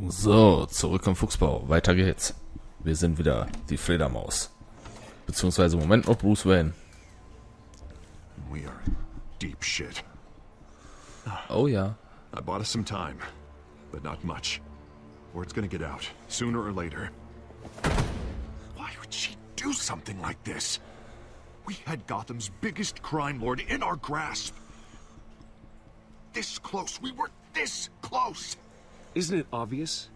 So, zurück im Fuchsbau. Weiter geht's. Wir sind wieder die Fledermaus. Beziehungsweise im Moment noch Bruce Wayne. We are in deep shit. Oh ja. I bought us some time, but not much. Word's gonna get out, sooner or later. Why would she do something like this? We had Gotham's biggest crime lord in our grasp. This close. We were this close. Isn't it obvious?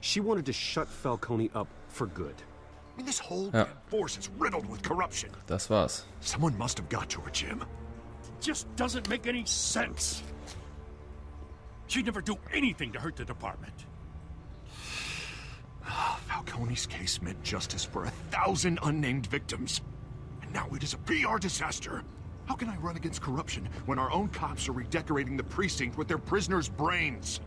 She wanted to shut Falcone up for good. I mean, this whole damn force is riddled with corruption. Das war's. Someone must have got to her, Jim. It just doesn't make any sense. She'd never do anything to hurt the department. Falcone's case meant justice for 1,000 unnamed victims. And now it is a PR disaster. How can I run against corruption when our own cops are redecorating the precinct with their prisoners' brains?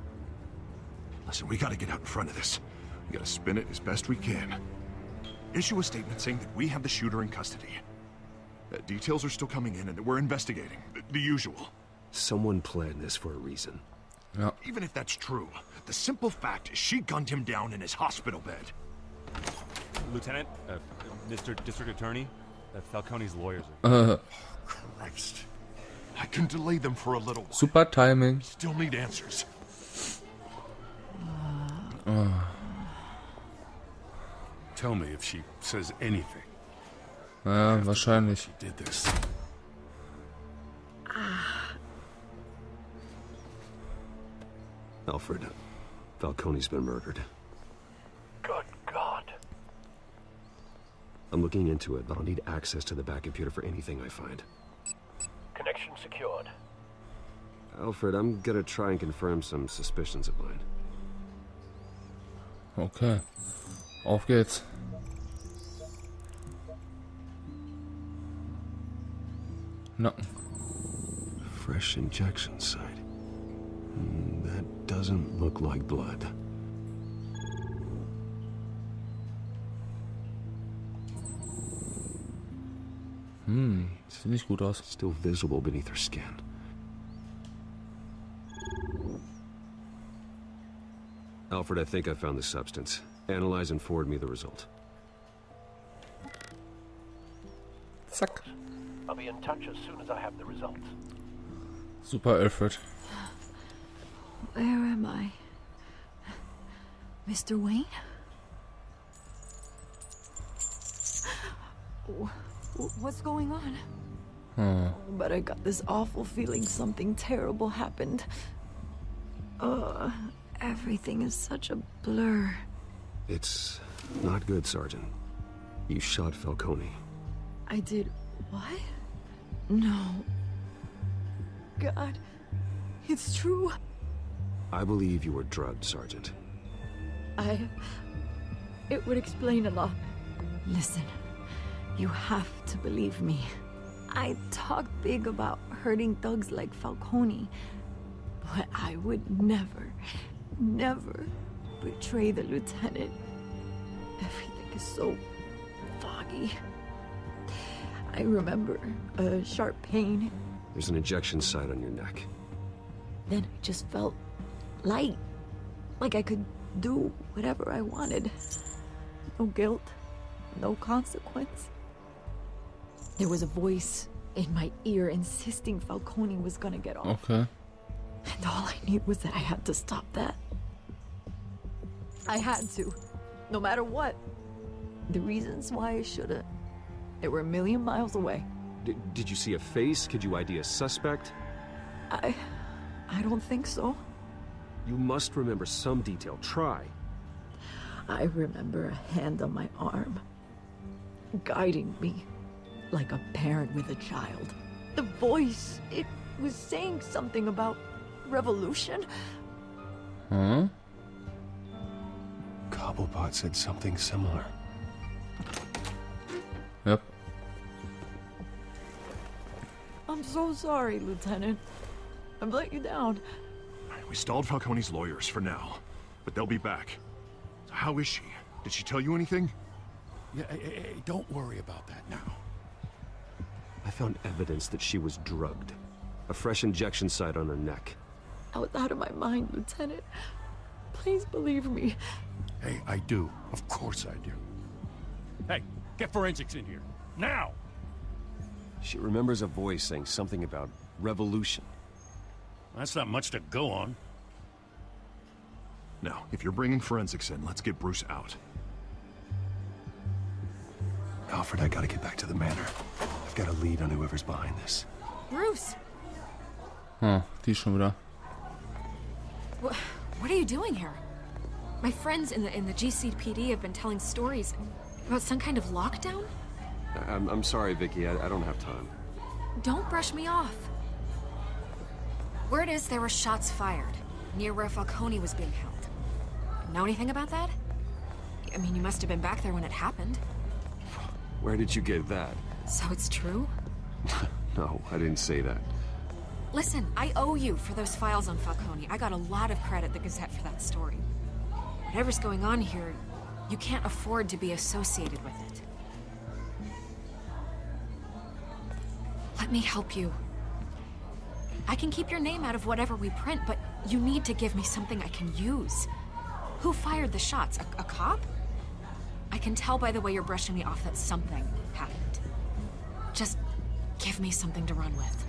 Listen, we gotta get out in front of this. We gotta spin it as best we can. Issue a statement saying that we have the shooter in custody. Details are still coming in and that we're investigating. The usual. Someone planned this for a reason. Ja. Even if that's true, the simple fact is she gunned him down in his hospital bed. Lieutenant, Mr. District Attorney, Falcone's lawyers are... Christ. I can delay them for a little while. Super Timing. Still need answers. Tell me if she says anything. Ja, wahrscheinlich. She did this. Alfred, Falcone's been murdered. Good God. I'm looking into it, but I'll need access to the back computer for anything I find. Connection secured. Alfred, I'm gonna try and confirm some suspicions of mine. Okay. Auf geht's. No. Fresh injection site. That doesn't look like blood. Sieht nicht gut aus. Still visible beneath her skin. Alfred, I think I found the substance. Analyze and forward me the result. Zack. I'll be in touch as soon as I have the results. Super, Alfred. Where am I? Mr. Wayne? What's going on? But I got this awful feeling something terrible happened. Everything is such a blur. It's not good, Sergeant. You shot Falcone. I did what? No. God, it's true. I believe you were drugged, Sergeant. It would explain a lot. Listen, you have to believe me. I talk big about hurting thugs like Falcone, but I would never betray the lieutenant. Everything is so foggy. I remember a sharp pain. There's an injection site on your neck. Then I just felt light, like I could do whatever I wanted. No guilt, no consequence. There was a voice in my ear insisting Falcone was gonna get off. Okay. And all I knew was that I had to stop that. I had to, no matter what. The reasons why I should've, they were a million miles away. Did you see a face? Could you ID a suspect? I don't think so. You must remember some detail. Try. I remember a hand on my arm, guiding me like a parent with a child. The voice, it was saying something about revolution. Huh? Cobblepot said something similar. Yep. I'm so sorry, Lieutenant. I've let you down. We stalled Falcone's lawyers for now, but they'll be back. So how is she? Did she tell you anything? Yeah, hey, don't worry about that now. I found evidence that she was drugged. A fresh injection site on her neck. I was out of my mind, Lieutenant. Please believe me. Hey, I do. Of course I do. Hey, get forensics in here. Now! She remembers a voice saying something about revolution. That's not much to go on. Now, if you're bringing forensics in, let's get Bruce out. Alfred, I gotta get back to the manor. I've got a lead on whoever's behind this. Bruce! Die schon wieder. What are you doing here? My friends in the GCPD have been telling stories about some kind of lockdown? I'm sorry, Vicky. I don't have time. Don't brush me off. Word is there were shots fired near where Falcone was being held. Know anything about that? I mean, you must have been back there when it happened. Where did you get that? So it's true? No, I didn't say that. Listen, I owe you for those files on Falcone. I got a lot of credit at the Gazette for that story. Whatever's going on here, you can't afford to be associated with it. Let me help you. I can keep your name out of whatever we print, but you need to give me something I can use. Who fired the shots? A cop? I can tell by the way you're brushing me off that something happened. Just give me something to run with.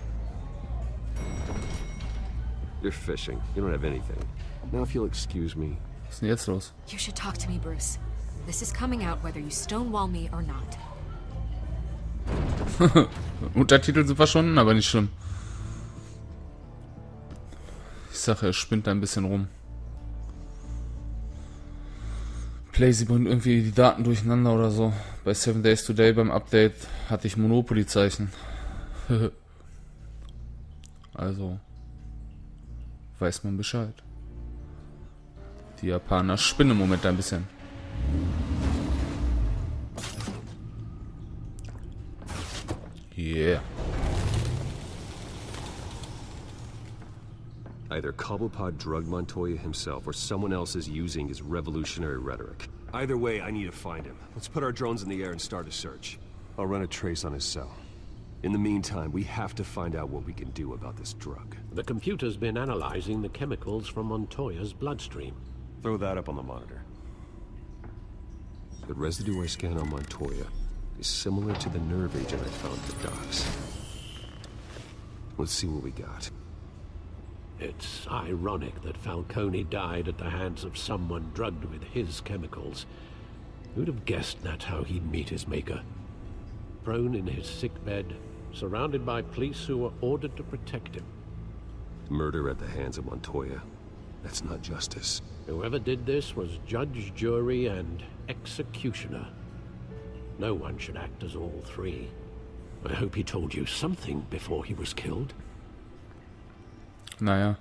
You're fishing. You don't have anything. Now if you'll excuse me. Was ist denn jetzt los? You should talk to me, Bruce. This is coming out whether you stonewall me or not. Untertitel sind verschwunden, aber nicht schlimm. Ich sage, er spinnt da ein bisschen rum. Playsy bringt irgendwie die Daten durcheinander oder so. Bei 7 Days Today beim Update hatte ich Monopoly-Zeichen. Also weiß man Bescheid. Die Japaner spinnen im Moment ein bisschen. Yeah. Either Cobblepot drugged Montoya himself or someone else is using his revolutionary rhetoric. Either way, I need to find him. Let's put our drones in the air and start a search. I'll run a trace on his cell. In the meantime, we have to find out what we can do about this drug. The computer's been analyzing the chemicals from Montoya's bloodstream. Throw that up on the monitor. The residue I scan on Montoya is similar to the nerve agent I found at the docks. Let's see what we got. It's ironic that Falcone died at the hands of someone drugged with his chemicals. Who'd have guessed that's how he'd meet his maker? Prone in his sickbed, surrounded by police who were ordered to protect him. Murder at the hands of Montoya. That's not justice. Whoever did this was judge, jury, and executioner. No one should act as all three. I hope he told you something before he was killed. Naja.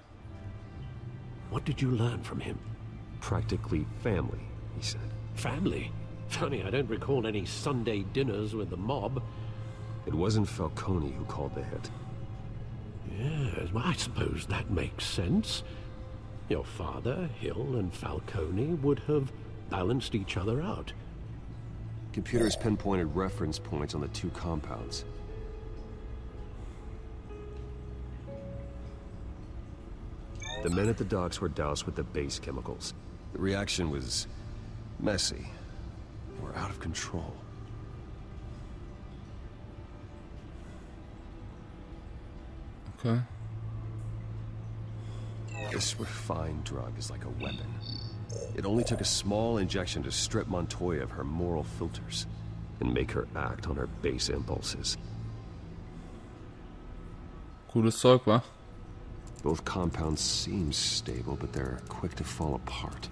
What did you learn from him? Practically family, he said. Family? Funny, I don't recall any Sunday dinners with the mob. It wasn't Falcone who called the hit. Yes, well, I suppose that makes sense. Your father, Hill, and Falcone would have balanced each other out. Computers pinpointed reference points on the two compounds. The men at the docks were doused with the base chemicals. The reaction was messy. We're out of control. Okay. This refined drug is like a weapon. It only took a small injection to strip Montoya of her moral filters and make her act on her base impulses. Cooles Zeug, wa? Both compounds seem stable, but they're quick to fall apart.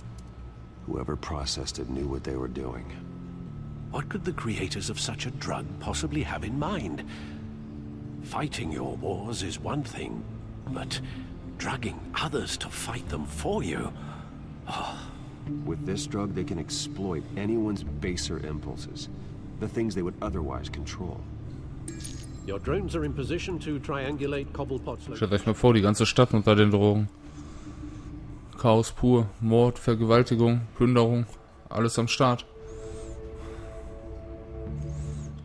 Whoever processed it knew what they were doing. What could the creators of such a drug possibly have in mind? Fighting your wars is one thing, but drugging others to fight them for you? With this drug, they can exploit anyone's baser impulses, the things they would otherwise control. Your drones are in position to triangulate Cobblepot's Stellt euch mal vor, die ganze Stadt unter den Drogen. Chaos pur, Mord, Vergewaltigung, Plünderung, alles am Start.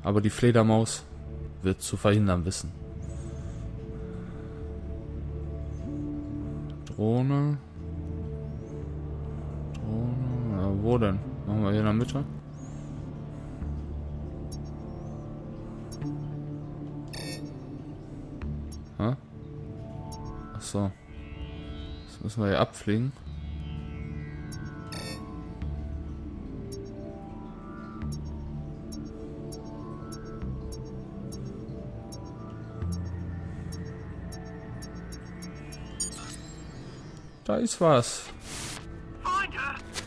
Aber die Fledermaus wird zu verhindern wissen. Drohne. Wo denn? Machen wir hier in der Mitte? Hä? Achso. Jetzt müssen wir hier abfliegen. Da ist was.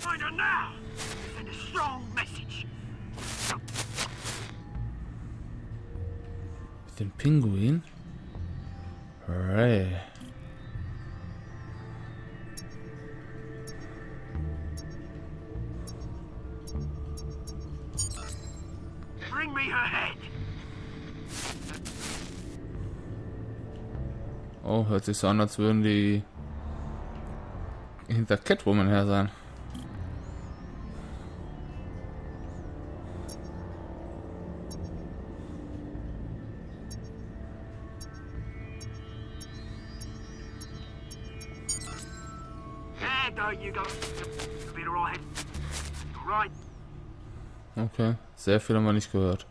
Find her now. Send a strong message. Mit dem Pinguin? Hooray. Bring me her head. Oh, hört sich so an, als würden die hinter Catwoman her sein. Okay, sehr viel haben wir nicht gehört.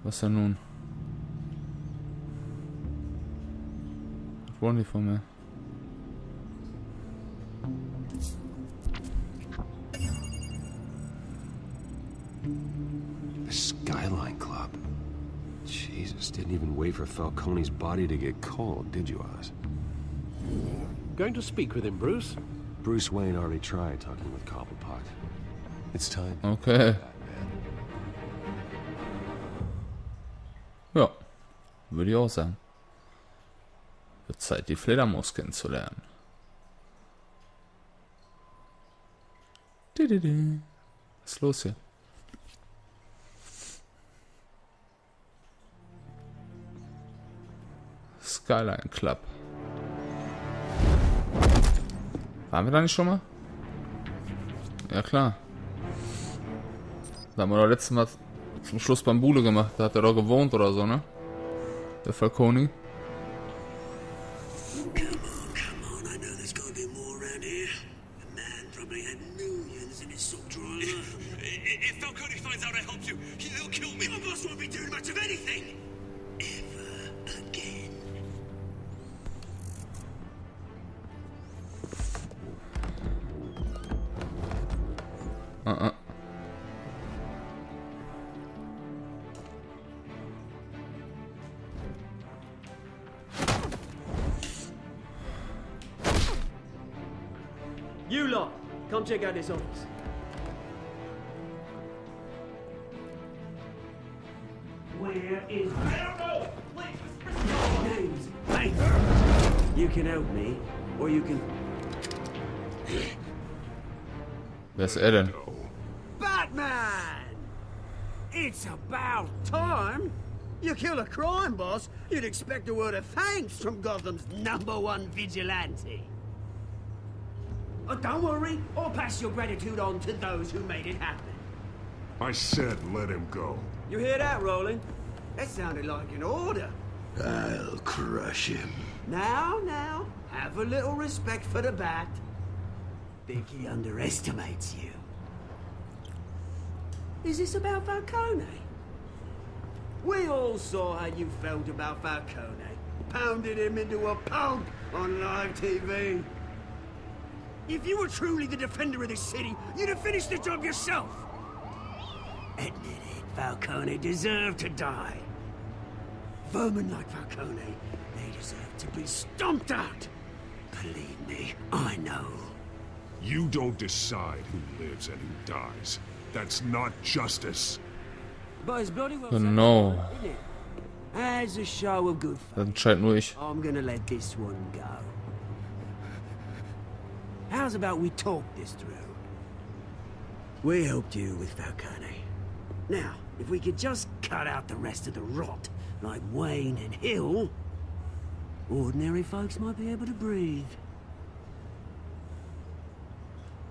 Was denn nun? Was wollen die von mir? The Skyline Club. Jesus, didn't even wait for Falcone's body to get cold, did you, Oz? Going to speak with him, Bruce? Bruce Wayne already tried talking with Cobblepot. It's time. Okay. Ja, würde ich auch sagen. Wird Zeit, die Fledermaus kennenzulernen. Was ist los hier? Skyline Club. Waren wir da nicht schon mal? Ja klar. Da haben wir doch letztes Mal zum Schluss beim Bule gemacht. Da hat er doch gewohnt oder so, ne? Der Falcone. You lot, come check out this office. Where is... I don't know! Names. Hey! You can help me, or you can... Wer ist er denn? Batman! It's about time! You kill a crime boss, you'd expect a word of thanks from Gotham's #1 vigilante. Oh, don't worry, I'll pass your gratitude on to those who made it happen. I said let him go. You hear that, Roland? That sounded like an order. I'll crush him. Now, have a little respect for the Bat. Think he underestimates you. Is this about Falcone? We all saw how you felt about Falcone. Pounded him into a pulp on live TV. If you were truly the defender of this city, you'd have finished the job yourself. Admit it, Falcone deserved to die. Vermin like Falcone, they deserve to be stomped out. Believe me, I know. You don't decide who lives and who dies. That's not justice. But it's bloody well Genau. isn't it? As a show of good faith, Das entscheidet nur ich. I'm gonna let this one go. How's about we talk this through? We helped you with Falcone. Now, if we could just cut out the rest of the rot, like Wayne and Hill, ordinary folks might be able to breathe.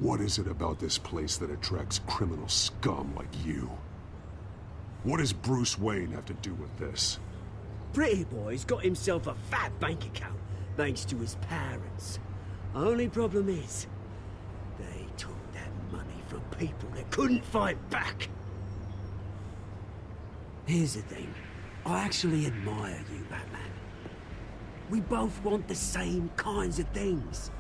What is it about this place that attracts criminal scum like you? What does Bruce Wayne have to do with this? Pretty boy's got himself a fat bank account, thanks to his parents. Only problem is, people that couldn't fight back. Here's the thing. I actually admire you, Batman. We both want the same kinds of things.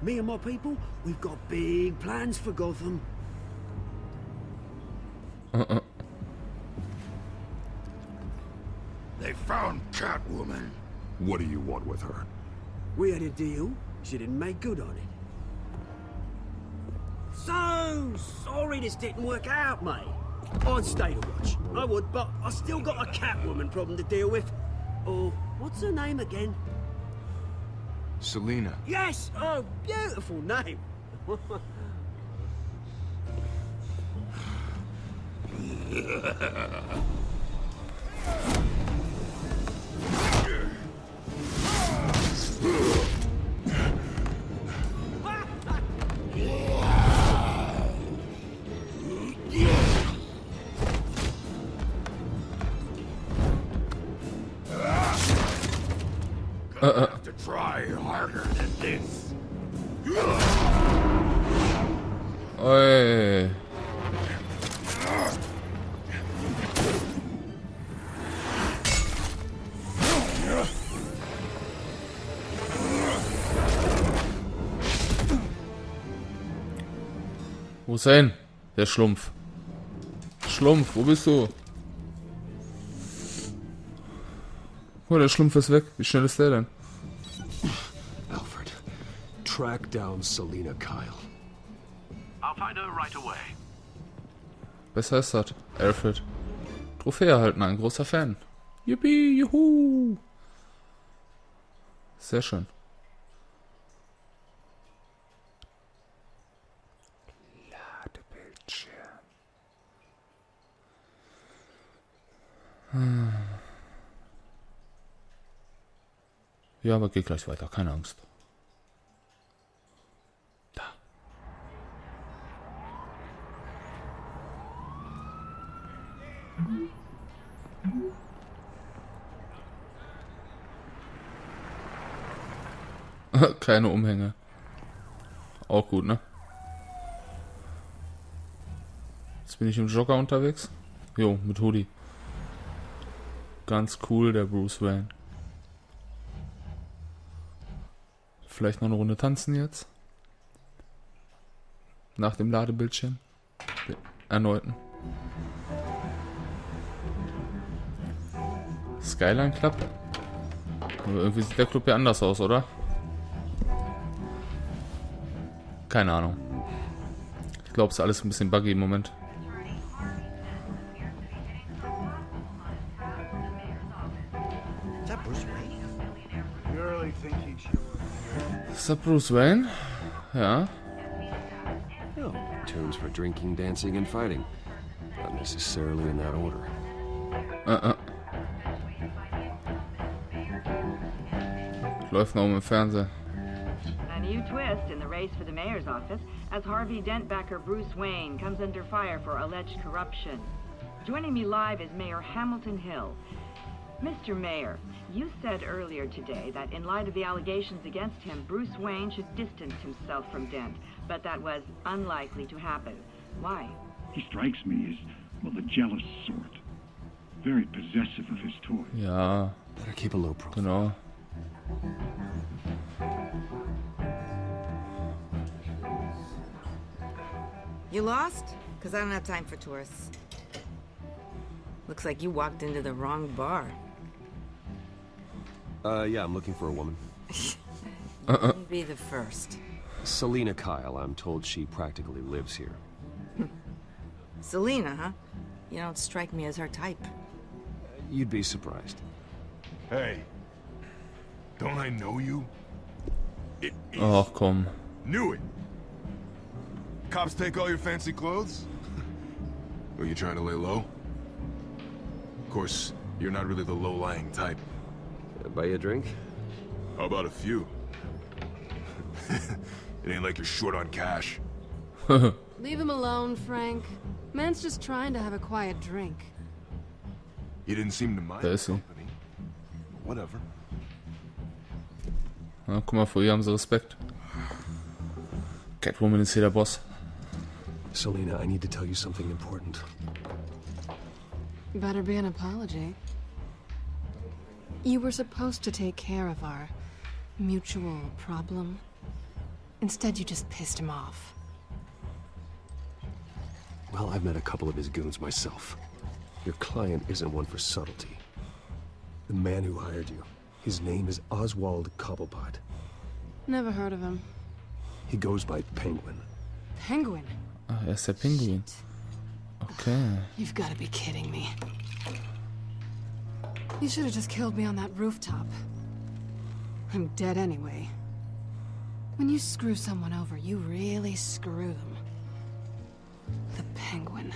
Me and my people, we've got big plans for Gotham. They found Catwoman. What do you want with her? We had a deal. She didn't make good on it. So sorry this didn't work out, mate. I'd stay to watch. I would, but I still got a Catwoman problem to deal with. Oh, what's her name again? Selina. Yes! Oh, beautiful name. Have to try harder than this. Oi. Wo ist er hin? Der Schlumpf. Schlumpf, wo bist du? Oh, der Schlumpf ist weg. Wie schnell ist der denn? Alfred, track down Selina Kyle. I'll find her right away. Besser ist das. Alfred. Trophäe erhalten, ein großer Fan. Yippie, juhu. Sehr schön. Ladebildschirm. Ja, aber geht gleich weiter, keine Angst. Da. Keine Umhänge. Auch gut, ne? Jetzt bin ich im Jogger unterwegs. Jo, mit Hoodie. Ganz cool, der Bruce Wayne. Vielleicht noch eine Runde tanzen jetzt. Nach dem Ladebildschirm. Den erneuten. Skyline Club. Aber irgendwie sieht der Club hier anders aus, oder? Keine Ahnung. Ich glaube, es ist alles ein bisschen buggy im Moment. Ist das Bruce Wayne? Ja. Oh, tunes for drinking, dancing and fighting. Not necessarily in that order. Läuft noch im Fernsehen. A new twist in the race for the mayor's office as Harvey Dent backer Bruce Wayne comes under fire for alleged corruption. Joining me live is Mayor Hamilton Hill. Mr. Mayor, you said earlier today that in light of the allegations against him, Bruce Wayne should distance himself from Dent, but that was unlikely to happen. Why? He strikes me as, well, the jealous sort. Very possessive of his toys. Ja. Better keep a low profile. Genau. You lost? Because I don't have time for tourists. Looks like you walked into the wrong bar. Yeah, I'm looking for a woman. You'd be the first. Selina Kyle, I'm told she practically lives here. Selina, huh? You don't strike me as her type. You'd be surprised. Hey, don't I know you? Ach komm. Knew it. Cops take all your fancy clothes? Were you trying to lay low? Of course, you're not really the low-lying type. Buy you a drink? How about a few? It ain't like you're short on cash. Leave him alone, Frank. Man's just trying to have a quiet drink. You didn't seem to mind Da the ist sie. company. Whatever. Ja, guck mal, vor ihr haben sie Respekt. Catwoman ist hier der Boss. Selena, I need to tell you something important. Better be an apology. You were supposed to take care of our mutual problem. Instead, you just pissed him off. Well, I've met a couple of his goons myself. Your client isn't one for subtlety. The man who hired you, his name is Oswald Cobblepot. Never heard of him. He goes by Penguin. Penguin? Ah, ist der Pinguin. Okay. You've got to be kidding me. You should have just killed me on that rooftop. I'm dead anyway. When you screw someone over, you really screw them. The Penguin.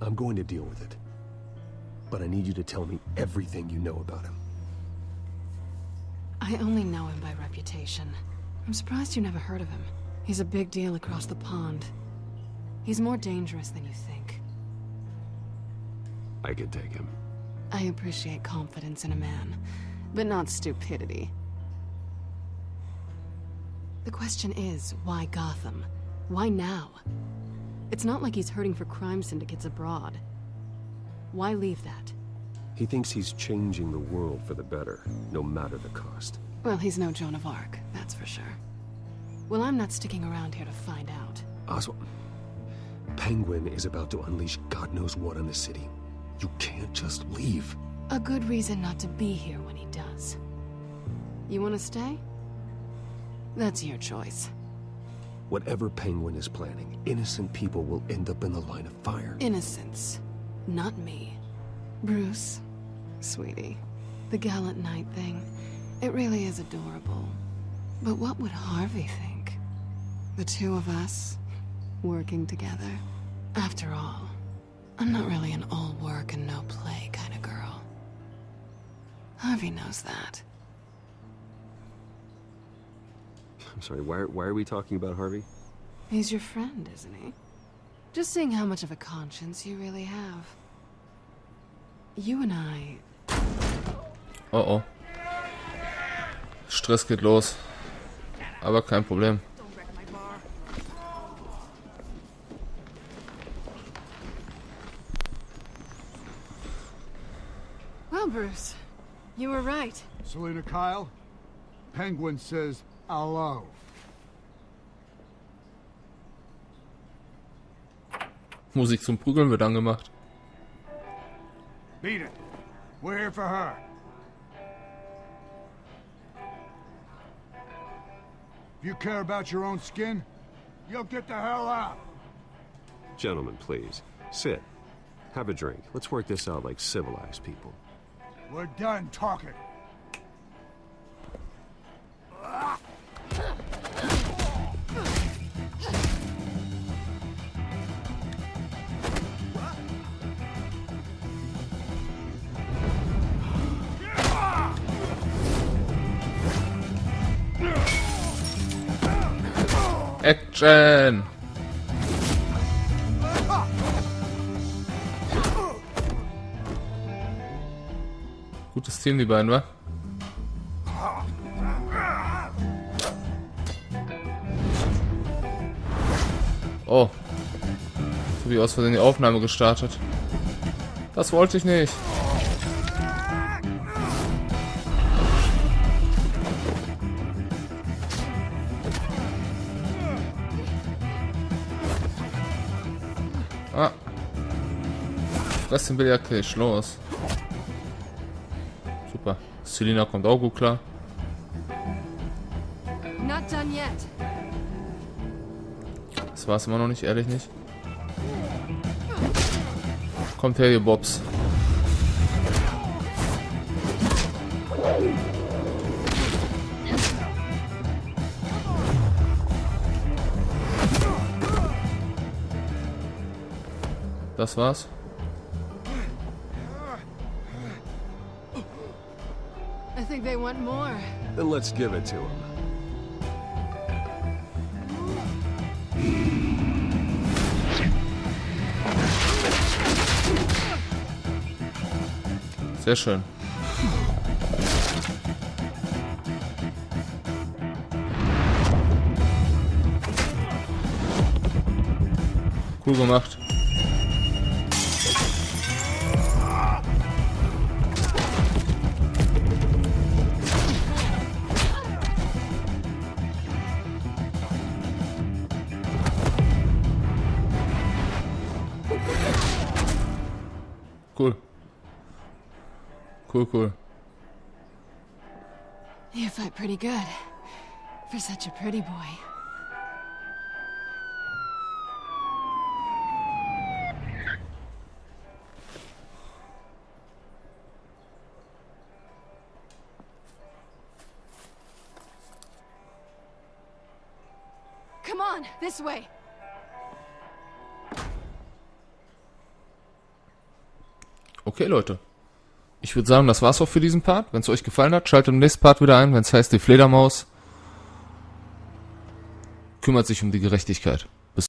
I'm going to deal with it. But I need you to tell me everything you know about him. I only know him by reputation. I'm surprised you never heard of him. He's a big deal across the pond. He's more dangerous than you think. I could take him. I appreciate confidence in a man, but not stupidity. The question is, why Gotham? Why now? It's not like he's hurting for crime syndicates abroad. Why leave that? He thinks he's changing the world for the better, no matter the cost. Well, he's no Joan of Arc, that's for sure. Well, I'm not sticking around here to find out. Oswald, Penguin is about to unleash God knows what on the city. You can't just leave. A good reason not to be here when he does. You want to stay? That's your choice. Whatever Penguin is planning, innocent people will end up in the line of fire. Innocence. Not me. Bruce, sweetie, the gallant knight thing, it really is adorable. But what would Harvey think? The two of us, working together? After all, I'm not really an all work and no play kind of girl. Harvey knows that. I'm sorry, why are we talking about Harvey? He's your friend, isn't he? Just seeing how much of a conscience you really have. You and I... Oh oh. Stress geht los. Aber kein Problem. Well, Bruce, you were right. Selena Kyle, Penguin says hello. Musik zum Prügeln wird angemacht. Beat it. We're here for her. If you care about your own skin, you'll get the hell out. Gentlemen, please. Sit. Have a drink. Let's work this out like civilized people. We're done talking. Action! Gutes Team, die beiden, wa? Oh. So wie aus Versehen die Aufnahme gestartet. Das wollte ich nicht. Ah. Fress den Billardtisch, los. Super. Selina kommt auch gut klar. Not done yet. Das war's immer noch nicht, ehrlich nicht. Kommt her, ihr Bobs. Das war's. I think they want more. Then let's give it to him. Sehr schön. Cool gemacht. Cool. Cool. You fight pretty good. For such a pretty boy. Come on, this way. Okay, Leute. Ich würde sagen, das war's auch für diesen Part. Wenn es euch gefallen hat, schaltet im nächsten Part wieder ein, wenn es heißt, die Fledermaus kümmert sich um die Gerechtigkeit.